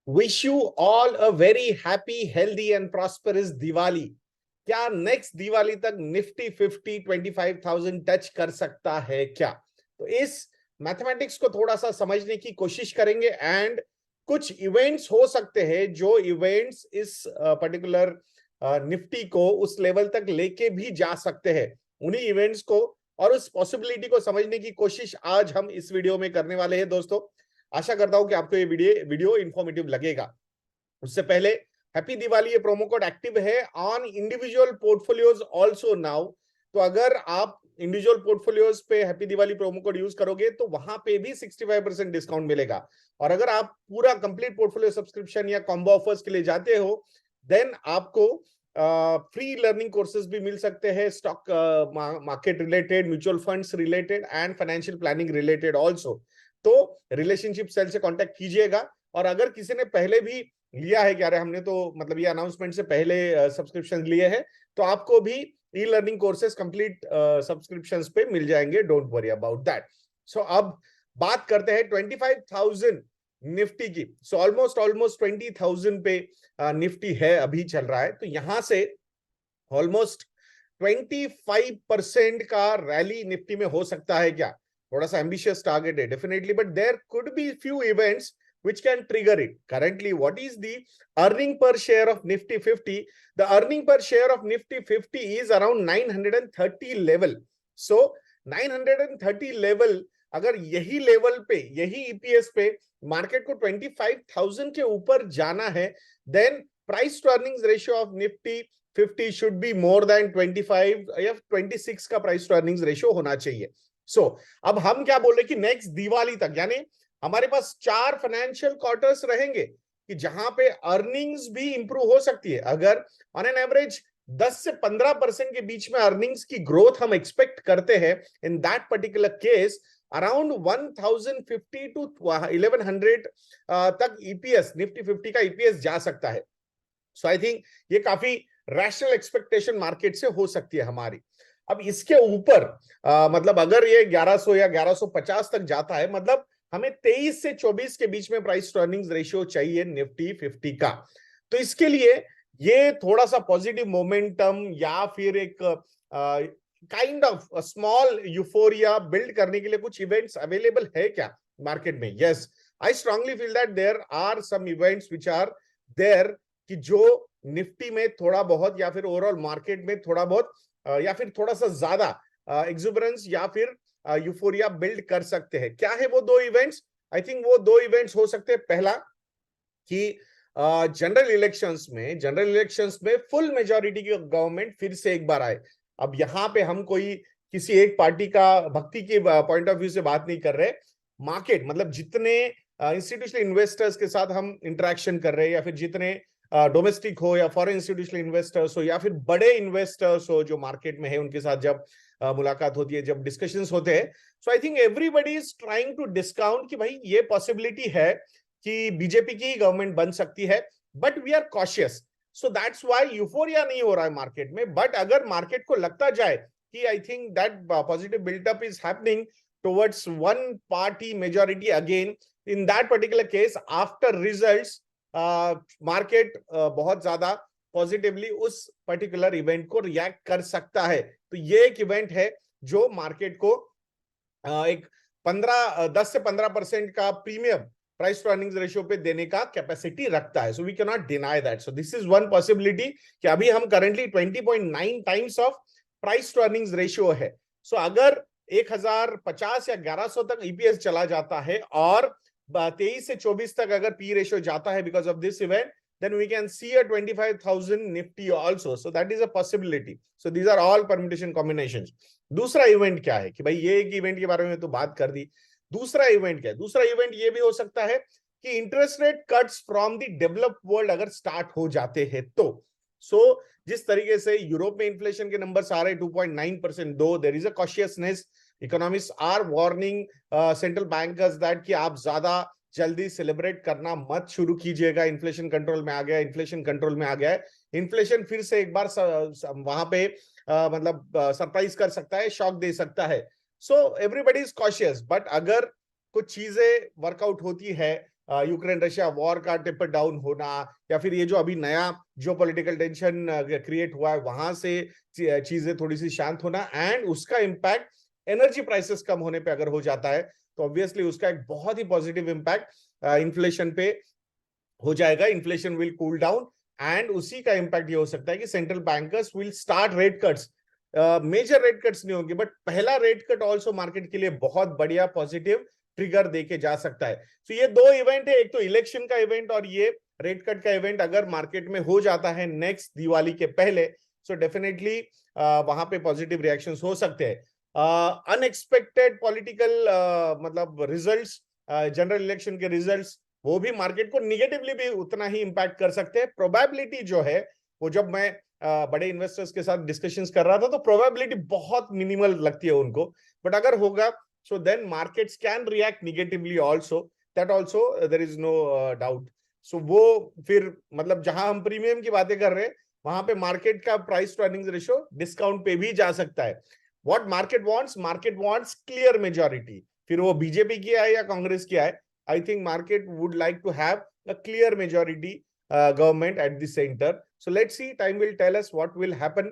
Wish you all a very happy healthy and prosperous Diwali. क्या next Diwali तक Nifty 50 25,000 touch कर सकता है क्या? तो इस मैथमेटिक्स को थोड़ा सा समझने की कोशिश करेंगे एंड कुछ इवेंट्स हो सकते हैं जो इवेंट्स इस पर्टिकुलर निफ्टी को उस लेवल तक लेके भी जा सकते हैं। उन्हीं इवेंट्स को और उस पॉसिबिलिटी को समझने की कोशिश आज हम इस वीडियो में करने वाले हैं दोस्तों। आशा करता हूं कि आपको ये वीडियो इंफॉर्मेटिव लगेगा। उससे पहले हैप्पी दिवाली, ये प्रोमो कोड एक्टिव है on individual portfolios also now. तो अगर आप इंडिविजुअल पोर्टफोलियोज पे happy Diwali promo code use करोगे तो वहां पे भी 65% डिस्काउंट मिलेगा। और अगर आप पूरा कंप्लीट पोर्टफोलियो सब्सक्रिप्शन या कॉम्बो ऑफर्स के लिए जाते हो देन आपको फ्री लर्निंग कोर्सेज भी मिल सकते हैं, stock market related, mutual funds related and financial planning related also. तो रिलेशनशिप सेल से कांटेक्ट कीजिएगा। और अगर किसी ने पहले भी लिया है कि अरे हमने तो मतलब ये अनाउंसमेंट से पहले सब्सक्रिप्शन लिए हैं, तो आपको भी e learning courses complete subscriptions पे मिल जाएंगे। Don't worry about that. So अब बात करते हैं 25,000 निफ्टी की। सो ऑलमोस्ट 20,000 पे निफ्टी है, अभी चल रहा है। तो यहां से ऑलमोस्ट 25% का रैली निफ्टी में हो सकता है क्या? थोड़ा सा एम्बिशियस टारगेट है definitely, but there could be few events which can trigger it. Currently, what is the earning per share of Nifty 50? The earning per share of Nifty 50 is around 930 level. So 930 level, अगर यही level पे, यही EPS पे market को 25,000 के ऊपर जाना है, then price to earnings ratio of Nifty 50 should be more than 25 या 26 का प्राइस टू अर्निंग्स रेशियो होना चाहिए। सो अब हम क्या बोल रहे कि नेक्स्ट दिवाली तक, यानी हमारे पास 4 फाइनेंशियल क्वार्टर्स रहेंगे कि जहां पे अर्निंग्स भी इंप्रूव हो सकती है। अगर ऑन एन एवरेज 10 से 15% के बीच में अर्निंग्स की ग्रोथ हम एक्सपेक्ट करते हैं, in that particular case around 1050 to 1100 तक ईपीएस, निफ्टी 50 का ईपीएस जा सकता है। सो आई थिंक ये काफी रैशनल एक्सपेक्टेशन मार्केट से हो सकती है हमारी। अब इसके ऊपर मतलब अगर ये 1100 या 1150 तक जाता है, मतलब हमें 23 से 24 के बीच में प्राइस टू अर्निंग्स रेशियो चाहिए निफ्टी 50 का। तो इसके लिए ये थोड़ा सा पॉजिटिव मोमेंटम या फिर एक kind of small euphoria build करने के लिए कुछ इवेंट्स अवेलेबल है क्या मार्केट में? Yes, I strongly feel that there are some events which are there कि जो निफ्टी में थोड़ा बहुत या फिर ओवरऑल मार्केट में थोड़ा बहुत या फिर थोड़ा सा ज्यादा एक्सुबरेंस या फिर यूफोरिया बिल्ड कर सकते हैं। क्या है वो दो इवेंट्स? आई थिंक वो दो इवेंट्स हो सकते हैं, पहला कि जनरल इलेक्शंस में फुल मेजॉरिटी की गवर्नमेंट फिर से एक बार आए। अब यहाँ पे हम कोई किसी एक पार्टी का भक्ति के पॉइंट ऑफ व्यू से बात नहीं कर रहे। मार्केट मतलब जितने इंस्टीट्यूशनल इन्वेस्टर्स के साथ हम इंटरेक्शन कर रहे हैं, या फिर जितने डोमेस्टिक हो या फॉरेन इंस्टीट्यूशनल इन्वेस्टर्स हो या फिर बड़े इन्वेस्टर्स हो जो मार्केट में है, उनके साथ जब मुलाकात होती है, जब डिस्कशंस होते हैं, so I think everybody is trying to discount कि भाई ये पॉसिबिलिटी है कि बीजेपी की गवर्नमेंट बन सकती है, but we are cautious. So that's why euphoria नहीं हो रहा है मार्केट में। बट अगर मार्केट को लगता जाए कि I think that positive buildup is happening towards one party majority again, in that particular case after results market बहुत ज्यादा पॉजिटिवली उस पर्टिकुलर इवेंट को रिएक्ट कर सकता है। तो ये एक इवेंट है जो मार्केट को एक 10 से 15% का premium price to earnings ratio पे देने का कैपेसिटी रखता है। So we can not deny that. So this is one possibility कि अभी हम currently 20.9 times of price to earnings ratio है। सो अगर 1050 या 1100 तक ईपीएस चला जाता है और 23 से 24 तक अगर पी रेशियो जाता है because of this event, then we can see a 25,000 nifty also. So that is a possibility. So these are all permutation combinations. दूसरा इवेंट क्या है कि भाई ये एक इवेंट के बारे में तो बात कर दी। दूसरा इवेंट क्या है? दूसरा इवेंट ये भी हो सकता है कि interest rate cuts from the developed world अगर स्टार्ट हो जाते हैं तो। सो जिस तरीके से यूरोप में इन्फ्लेशन के नंबर्स आ रहे हैं 2.9%, though there is a cautiousness, economist are warning central bankers that कि आप ज्यादा जल्दी सेलिब्रेट करना मत शुरू कीजिएगा। इन्फ्लेशन कंट्रोल में आ गया, इन्फ्लेशन कंट्रोल में आ गया है। इन्फ्लेशन फिर से एक बार वहां पे मतलब सरप्राइज कर सकता है, शॉक दे सकता है। So everybody is cautious. But अगर कुछ चीजें वर्कआउट होती है यूक्रेन रशिया वॉर का टेपर डाउन होना, या फिर ये जो अभी नया जो पॉलिटिकल टेंशन क्रिएट हुआ है वहां से चीजें थोड़ी सी शांत होना, एंड उसका इम्पैक्ट एनर्जी प्राइसेस कम होने पे अगर हो जाता है तो ऑब्वियसली उसका एक बहुत ही पॉजिटिव इम्पैक्ट इन्फ्लेशन पे हो जाएगा. Inflation will cool down, and उसी का इम्पैक्ट ये हो सकता है कि central bankers will start rate cuts. Major rate cuts नहीं होंगे, बट पहला रेट कट ऑल्सो मार्केट के लिए बहुत बढ़िया पॉजिटिव ट्रिगर देके जा सकता है. तो ये दो इवेंट है, एक तो इलेक्शन का इवेंट और ये रेट कट का इवेंट अगर मार्केट में हो जाता है नेक्स्ट दिवाली के पहले, सो डेफिनेटली वहां पे पॉजिटिव रिएक्शंस हो सकते हैं. अनएक्सपेक्टेड पॉलिटिकल मतलब रिजल्ट्स, जनरल इलेक्शन के रिजल्ट्स, वो भी मार्केट को निगेटिवली भी उतना ही इंपैक्ट कर सकते हैं. प्रोबेबिलिटी जो है वो, जब मैं बड़े इन्वेस्टर्स के साथ डिस्कशंस कर रहा था तो प्रोबेबिलिटी बहुत मिनिमल लगती है उनको, बट अगर होगा so then markets can react negatively also, that also there is no doubt. So वो फिर मतलब जहां हम प्रीमियम की बातें कर रहे हैं वहां पे मार्केट का price to earnings ratio discount पे भी जा सकता है. What market wants clear majority, फिर वो बीजेपी की आए या कांग्रेस की आए. I think market would like to have a clear majority government at the center. So let's see, time will tell us what will happen.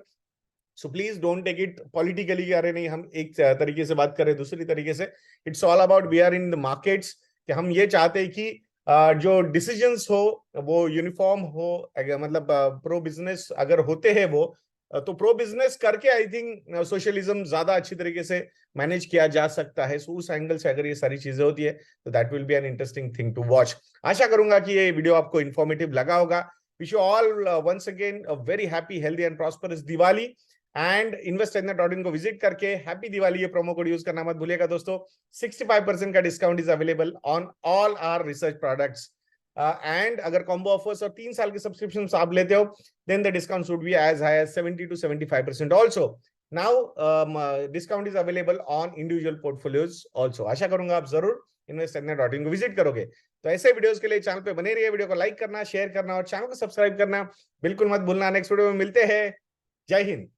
So please don't take it politically कि अरे नहीं हम एक तरीके से बात करें दूसरी तरीके से. It's all about we are in the markets, कि हम ये चाहते हैं कि जो डिसीजंस हो वो यूनिफॉर्म हो, मतलब प्रो बिजनेस अगर होते हैं वो, तो प्रो बिजनेस करके आई थिंक सोशलिज्म ज्यादा अच्छी तरीके से मैनेज किया जा सकता है. सो उस एंगल से अगर ये सारी चीजें होती है तो that will be an interesting thing to watch. आशा करूंगा कि ये वीडियो आपको इन्फॉर्मेटिव लगा होगा. Wish you all once again a very happy, healthy and prosperous Diwali, and investindia.in को विजिट करके हैप्पी दिवाली ये प्रोमो कोड यूज करना मत भूलिएगा दोस्तों. 65% का discount is available on all our research products, and अगर कॉम्बो ऑफर्स और 3 साल के सब्सक्रिप्शन आप लेते हो then the discount would be as high as 70 to 75% also. Now discount is available on individual portfolios also. आशा करूंगा आप जरूर investindia.in को विजिट करोगे. तो ऐसे वीडियोस के लिए चैनल पे बने रहिए, वीडियो को लाइक करना, शेयर करना और चैनल को सब्सक्राइब करना बिल्कुल मत भूलना. नेक्स्ट वीडियो में मिलते हैं. जय हिंद.